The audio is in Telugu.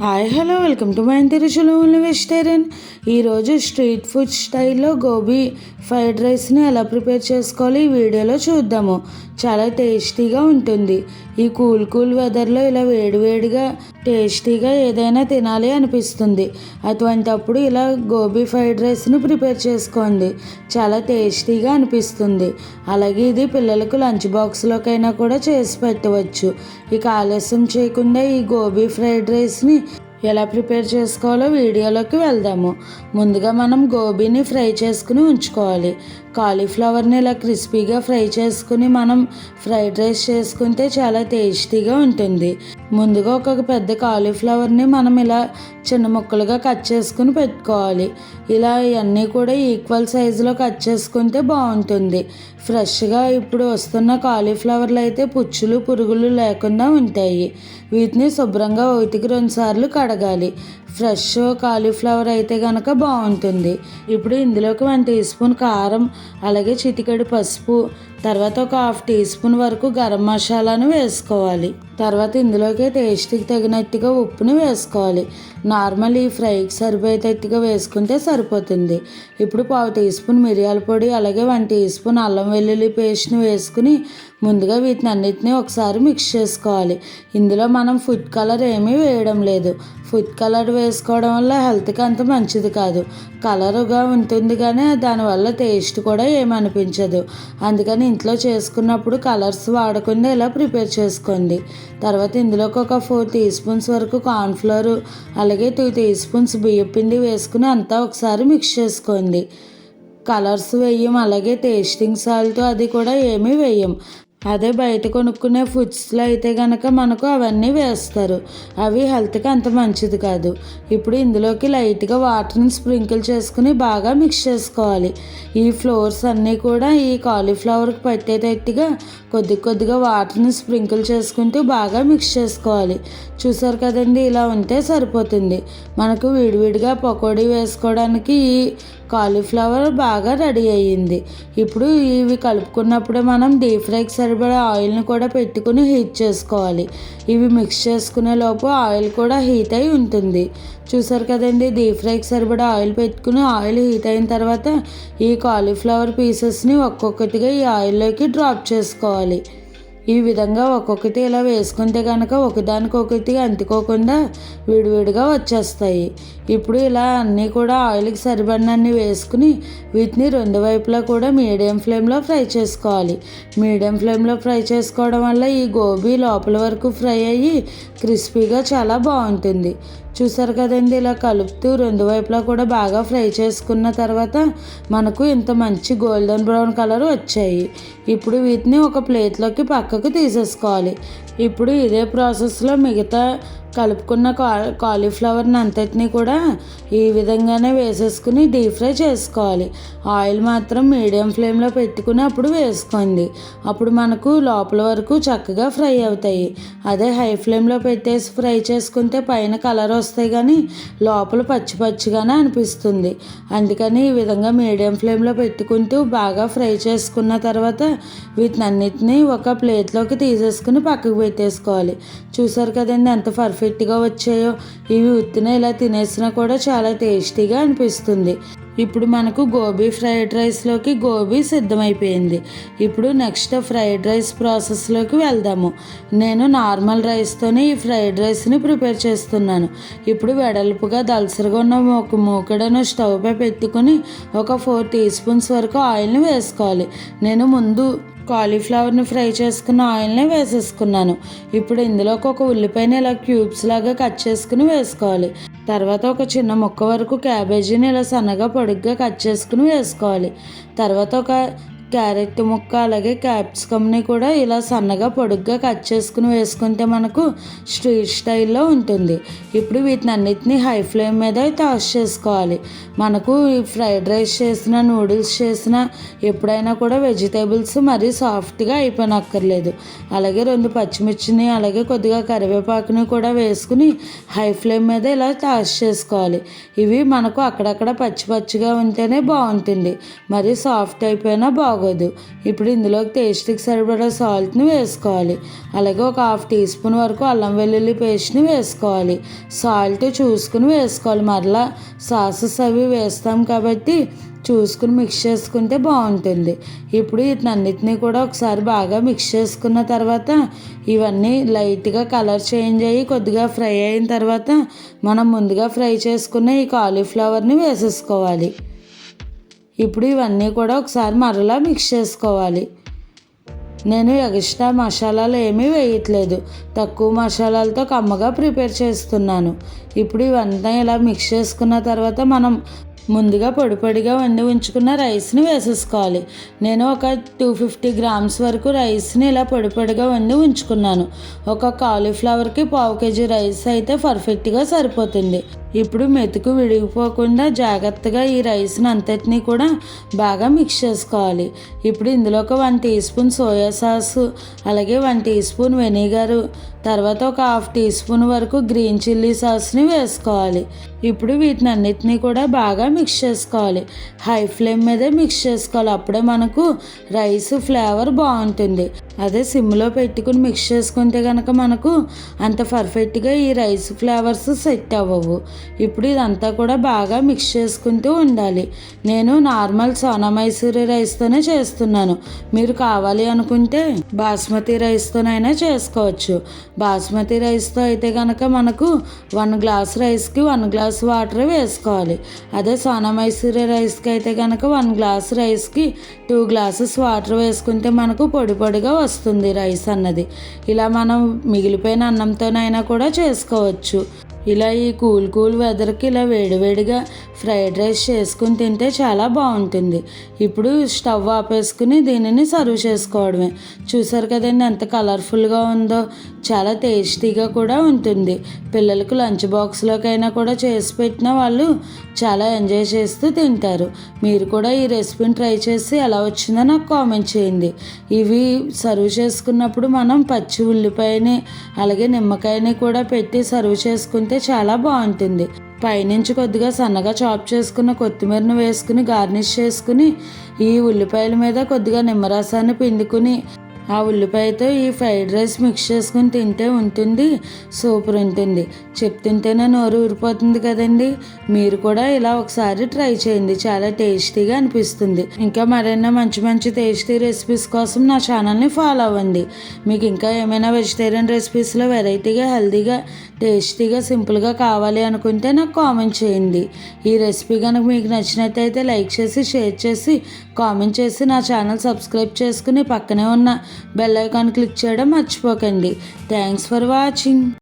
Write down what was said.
Hi hello welcome to my ఇంటి రుచులు ఓన్లీ వెజిటేరియన్. ఈరోజు స్ట్రీట్ ఫుడ్ స్టైల్లో గోబీ ఫ్రైడ్ రైస్ని ఎలా ప్రిపేర్ చేసుకోవాలి ఈ వీడియోలో చూద్దాము. చాలా టేస్టీగా ఉంటుంది. ఈ కూల్ వెదర్లో ఇలా వేడివేడిగా టేస్టీగా ఏదైనా తినాలి అనిపిస్తుంది. అటువంటప్పుడు ఇలా గోబీ ఫ్రైడ్ రైస్ని ప్రిపేర్ చేసుకోండి, చాలా టేస్టీగా అనిపిస్తుంది. అలాగే ఇది పిల్లలకు లంచ్ బాక్స్లోకైనా కూడా చేసి పెట్టవచ్చు. ఇక ఆలస్యం చేయకుండా ఈ గోబీ ఫ్రైడ్ రైస్ని ఎలా ప్రిపేర్ చేసుకోవాలో వీడియోలోకి వెళ్దాము. ముందుగా మనం గోబీని ఫ్రై చేసుకుని ఉంచుకోవాలి. కాలీఫ్లవర్ని ఇలా క్రిస్పీగా ఫ్రై చేసుకుని మనం ఫ్రైడ్ రైస్ చేసుకుంటే చాలా టేస్టీగా ఉంటుంది. ముందుగా ఒక పెద్ద కాలీఫ్లవర్ని మనం ఇలా చిన్న ముక్కలుగా కట్ చేసుకుని పెట్టుకోవాలి. ఇలా ఇవన్నీ కూడా ఈక్వల్ సైజులో కట్ చేసుకుంటే బాగుంటుంది. ఫ్రెష్గా ఇప్పుడు వస్తున్న కాలీఫ్లవర్లు అయితే పుచ్చులు పురుగులు లేకుండా ఉంటాయి. వీటిని శుభ్రంగా 1-2 సార్లు కడగాలి. ఫ్రెష్ కాలీఫ్లవర్ అయితే కనుక బాగుంటుంది. ఇప్పుడు ఇందులోకి 1 టీ స్పూన్ కారం, అలాగే చిటికెడు పసుపు, తర్వాత ఒక 1/2 టీ స్పూన్ వరకు గరం మసాలాను వేసుకోవాలి. తర్వాత ఇందులోకి టేస్ట్కి తగినట్టుగా ఉప్పుని వేసుకోవాలి. నార్మల్ ఈ ఫ్రైకి సరిపోయేటట్టుగా వేసుకుంటే సరిపోతుంది. ఇప్పుడు 1/2 టీ స్పూన్ మిరియాల పొడి, అలాగే 1 టీ స్పూన్ అల్లం వెల్లుల్లి పేస్ట్ని వేసుకుని ముందుగా వీటిని అన్నిటినీ ఒకసారి మిక్స్ చేసుకోవాలి. ఇందులో మనం ఫుడ్ కలర్ ఏమీ వేయడం లేదు. ఫుడ్ కలర్ వేసుకోవడం వల్ల హెల్త్కి అంత మంచిది కాదు. కలరుగా ఉంటుంది కానీ దానివల్ల టేస్ట్ కూడా ఏమనిపించదు. అందుకని ఇంట్లో చేసుకున్నప్పుడు కలర్స్ వాడకుండా ఇలా ప్రిపేర్ చేసుకోండి. తర్వాత ఇందులోకి ఒక 4 టీ స్పూన్స్ వరకు కార్న్ఫ్లోర్, అలాగే 2 టీ స్పూన్స్ బియ్యం పిండి వేసుకుని అంతా ఒకసారి మిక్స్ చేసుకోండి. కలర్స్ వేయం, అలాగే టేస్టింగ్ సాల్ట్ అది కూడా ఏమీ వేయం. అదే బయట కొనుక్కునే ఫుడ్స్లో అయితే కనుక మనకు అవన్నీ వేస్తారు. అవి హెల్త్కి అంత మంచిది కాదు. ఇప్పుడు ఇందులోకి లైట్గా వాటర్ని స్ప్రింకిల్ చేసుకుని బాగా మిక్స్ చేసుకోవాలి. ఈ ఫ్లోర్స్ అన్నీ కూడా ఈ కాలీఫ్లవర్కి పట్టేటట్టుగా కొద్దిగా వాటర్ని స్ప్రింకిల్ చేసుకుంటూ బాగా మిక్స్ చేసుకోవాలి. చూసారు కదండి, ఇలా ఉంటే సరిపోతుంది. మనకు విడివిడిగా పకోడీ వేసుకోవడానికి ఈ కాలీఫ్లవర్ బాగా రెడీ అయ్యింది. ఇప్పుడు ఇవి కలుపుకున్నప్పుడే మనం డీప్ ఫ్రైకి సరిపడా ఆయిల్ని కూడా పెట్టుకుని హీట్ చేసుకోవాలి. ఇవి మిక్స్ చేసుకునే లోపు ఆయిల్ కూడా హీట్ అయి ఉంటుంది. చూసారు కదండి, డీప్ ఫ్రైకి సరిపడా ఆయిల్ పెట్టుకుని ఆయిల్ హీట్ అయిన తర్వాత ఈ కాలీఫ్లవర్ పీసెస్ని ఒక్కొక్కటిగా ఈ ఆయిల్లోకి డ్రాప్ చేసుకోవాలి. ఈ విధంగా ఒక్కొక్కటి ఇలా వేసుకుంటే కనుక ఒకదానికొకటి అంటుకోకుండా విడివిడిగా వచ్చేస్తాయి. ఇప్పుడు ఇలా అన్నీ కూడా ఆయిల్కి సరిపడినన్ని వేసుకుని వీటిని 2 వైపులా కూడా మీడియం ఫ్లేమ్లో ఫ్రై చేసుకోవాలి. మీడియం ఫ్లేమ్లో ఫ్రై చేసుకోవడం వల్ల ఈ గోబీ లోపల వరకు ఫ్రై అయ్యి క్రిస్పీగా చాలా బాగుంటుంది. చూసారు కదండి, ఇలా కలుపుతూ 2 వైపులా కూడా బాగా ఫ్రై చేసుకున్న తర్వాత మనకు ఇంత మంచి గోల్డెన్ బ్రౌన్ కలర్ వచ్చాయి. ఇప్పుడు వీటిని ఒక ప్లేట్లోకి పక్కకు తీసేసుకోవాలి. ఇప్పుడు ఇదే ప్రాసెస్లో మిగతా కలుపుకున్న కాలీఫ్లవర్ని అంతటినీ కూడా ఈ విధంగానే వేసేసుకుని డీప్ ఫ్రై చేసుకోవాలి. ఆయిల్ మాత్రం మీడియం ఫ్లేమ్లో పెట్టుకుని అప్పుడు వేసుకోండి. అప్పుడు మనకు లోపల వరకు చక్కగా ఫ్రై అవుతాయి. అదే హై ఫ్లేమ్లో పెట్టేసి ఫ్రై చేసుకుంటే పైన కలర్ వస్తాయి కానీ లోపల పచ్చిగానే అనిపిస్తుంది. అందుకని ఈ విధంగా మీడియం ఫ్లేమ్లో పెట్టుకుంటూ బాగా ఫ్రై చేసుకున్న తర్వాత వీటిని అన్నిటినీ ఒక ప్లేట్లోకి తీసేసుకుని పక్కకు పెట్టేసుకోవాలి. చూసారు కదండి ఎంత పర్ఫెక్ట్గా వచ్చాయో. ఇవి ఉత్తిన ఇలా తినేసినా కూడా చాలా టేస్టీగా అనిపిస్తుంది. ఇప్పుడు మనకు గోబీ ఫ్రైడ్ రైస్లోకి గోబీ సిద్ధమైపోయింది. ఇప్పుడు నెక్స్ట్ ఫ్రైడ్ రైస్ ప్రాసెస్లోకి వెళ్దాము. నేను నార్మల్ రైస్తోనే ఈ ఫ్రైడ్ రైస్ని ప్రిపేర్ చేస్తున్నాను. ఇప్పుడు వెడల్పుగా దలసరిగా ఉన్న ఒక మూకడను స్టవ్పై పెట్టుకుని ఒక 4 టీ స్పూన్స్ వరకు ఆయిల్ని వేసుకోవాలి. నేను ముందు కాలీఫ్లవర్ని ఫ్రై చేసుకున్న ఆయిల్ని వేసేసుకున్నాను. ఇప్పుడు ఇందులోకి ఒక ఉల్లిపాయని ఇలా క్యూబ్స్ లాగా కట్ చేసుకుని వేసుకోవాలి. తర్వాత ఒక చిన్న ముక్క వరకు క్యాబేజీని ఇలా సన్నగా పొడుగ్గా కట్ చేసుకుని వేసుకోవాలి. తర్వాత ఒక క్యారెట్ ముక్క, అలాగే క్యాప్సికమ్ని కూడా ఇలా సన్నగా పొడుగ్గా కట్ చేసుకుని వేసుకుంటే మనకు స్ట్రీట్ స్టైల్లో ఉంటుంది. ఇప్పుడు వీటిని అన్నిటినీ హై ఫ్లేమ్ మీద టాస్ చేసుకోవాలి. మనకు ఈ ఫ్రైడ్ రైస్ చేసిన నూడిల్స్ చేసిన ఎప్పుడైనా కూడా వెజిటేబుల్స్ మరీ సాఫ్ట్గా అయిపోనక్కర్లేదు. అలాగే 2 పచ్చిమిర్చిని, అలాగే కొద్దిగా కరివేపాకుని కూడా వేసుకుని హై ఫ్లేమ్ మీద ఇలా టాస్ చేసుకోవాలి. ఇవి మనకు అక్కడక్కడ పచ్చిగా ఉంటేనే బాగుంటుంది, మరీ సాఫ్ట్ అయిపోయినా బాగుంటుంది. బాగోదు. ఇప్పుడు ఇందులోకి టేస్ట్కి సరిపడా సాల్ట్ని వేసుకోవాలి. అలాగే ఒక 1/2 టీ స్పూన్ వరకు అల్లం వెల్లుల్లి పేస్ట్ని వేసుకోవాలి. సాల్ట్ చూసుకుని వేసుకోవాలి. మరలా సాసెస్ అవి వేస్తాం కాబట్టి చూసుకుని మిక్స్ చేసుకుంటే బాగుంటుంది. ఇప్పుడు వీటన్నిటిని కూడా ఒకసారి బాగా మిక్స్ చేసుకున్న తర్వాత ఇవన్నీ లైట్గా కలర్ చేంజ్ అయ్యి కొద్దిగా ఫ్రై అయిన తర్వాత మనం ముందుగా ఫ్రై చేసుకున్న ఈ కాలీఫ్లవర్ని వేసేసుకోవాలి. ఇప్పుడు ఇవన్నీ కూడా ఒకసారి మరలా మిక్స్ చేసుకోవాలి. నేను ఎక్స్ట్రా మసాలాలు ఏమీ వేయట్లేదు, తక్కువ మసాలాలతో కమ్మగా ప్రిపేర్ చేస్తున్నాను. ఇప్పుడు ఇవన్నీ ఇలా మిక్స్ చేసుకున్న తర్వాత మనం ముందుగా పొడిగా వండి ఉంచుకున్న రైస్ని వేసేసుకోవాలి. నేను ఒక 250 గ్రామ్స్ వరకు రైస్ని ఇలా పొడిగా వండి ఉంచుకున్నాను. ఒక కాలీఫ్లవర్కి 1/2 kg రైస్ అయితే పర్ఫెక్ట్గా సరిపోతుంది. ఇప్పుడు మెతుకు విడిగిపోకుండా జాగ్రత్తగా ఈ రైస్ని అంతటినీ కూడా బాగా మిక్స్ చేసుకోవాలి. ఇప్పుడు ఇందులో ఒక 1 టీ స్పూన్ సోయా సాసు, అలాగే 1 టీ స్పూన్ వెనిగరు, తర్వాత ఒక 1/2 టీ స్పూన్ వరకు గ్రీన్ చిల్లీ సాస్ని వేసుకోవాలి. ఇప్పుడు వీటిని అన్నిటినీ కూడా బాగా మిక్స్ చేసుకోవాలి. హై ఫ్లేమ్ మీదే మిక్స్ చేసుకోవాలి, అప్పుడే మనకు రైస్ ఫ్లేవర్ బాగుంటుంది. అదే సిమ్లో పెట్టుకుని మిక్స్ చేసుకుంటే కనుక మనకు అంత పర్ఫెక్ట్గా ఈ రైస్ ఫ్లేవర్స్ సెట్ అవ్వవు. ఇప్పుడు ఇదంతా కూడా బాగా మిక్స్ చేసుకుంటూ ఉండాలి. నేను నార్మల్ సోనా మైసూరి రైస్తోనే చేస్తున్నాను. మీరు కావాలి అనుకుంటే బాస్మతి రైస్తోనైనా చేసుకోవచ్చు. బాస్మతి రైస్తో అయితే కనుక మనకు 1 గ్లాస్ రైస్కి 1 గ్లాస్ వాటర్ వేసుకోవాలి. అదే సోనా మైసూరి రైస్కి అయితే కనుక 1 గ్లాస్ రైస్కి 2 గ్లాసెస్ వాటర్ వేసుకుంటే మనకు పొడిగా వస్తుంది రైస్ అన్నది. ఇలా మనం మిగిలిపోయిన అన్నంతోనైనా కూడా చేసుకోవచ్చు. ఇలా ఈ కూల్ వెదర్కి ఇలా వేడివేడిగా ఫ్రైడ్ రైస్ చేసుకుని తింటే చాలా బాగుంటుంది. ఇప్పుడు స్టవ్ ఆపేసుకుని దీనిని సర్వ్ చేసుకోవడమే. చూసారు కదండి ఎంత కలర్ఫుల్గా ఉందో, చాలా టేస్టీగా కూడా ఉంటుంది. పిల్లలకు లంచ్ బాక్స్లోకైనా కూడా చేసి పెట్టిన వాళ్ళు చాలా ఎంజాయ్ చేస్తూ తింటారు. మీరు కూడా ఈ రెసిపీని ట్రై చేసి ఎలా వచ్చిందో నాకు కామెంట్ చేయండి. ఇవి సర్వ్ చేసుకున్నప్పుడు మనం పచ్చి ఉల్లిపాయని అలాగే నిమ్మకాయని కూడా పెట్టి సర్వ్ చేసుకుంటే చాలా బాగుంటుంది. పైనుంచి కొద్దిగా సన్నగా చాప్ చేసుకున్న కొత్తిమీరను వేసుకుని గార్నిష్ చేసుకుని ఈ ఉల్లిపాయల మీద కొద్దిగా నిమ్మరసాన్ని పిండుకుని ఆ ఉల్లిపాయతో ఈ ఫ్రైడ్ రైస్ మిక్స్ చేసుకుని తింటే ఉంటుంది, సూపర్ ఉంటుంది. చెప్తుంటేనే నోరు ఊరిపోతుంది కదండి. మీరు కూడా ఇలా ఒకసారి ట్రై చేయండి, చాలా టేస్టీగా అనిపిస్తుంది. ఇంకా మరైనా మంచి టేస్టీ రెసిపీస్ కోసం నా ఛానల్ని ఫాలో అవ్వండి. మీకు ఇంకా ఏమైనా వెజిటేరియన్ రెసిపీస్లో వెరైటీగా, హెల్తీగా, టేస్టీగా, సింపుల్గా కావాలి అనుకుంటే నాకు కామెంట్ చేయండి. ఈ రెసిపీ కనుక మీకు నచ్చినట్టయితే లైక్ చేసి, షేర్ చేసి, కామెంట్ చేసి నా ఛానల్ సబ్స్క్రైబ్ చేసుకుని పక్కనే ఉన్న బెల్ ఐకాన్ క్లిక్ చేయడం మర్చిపోకండి. Thanks for watching.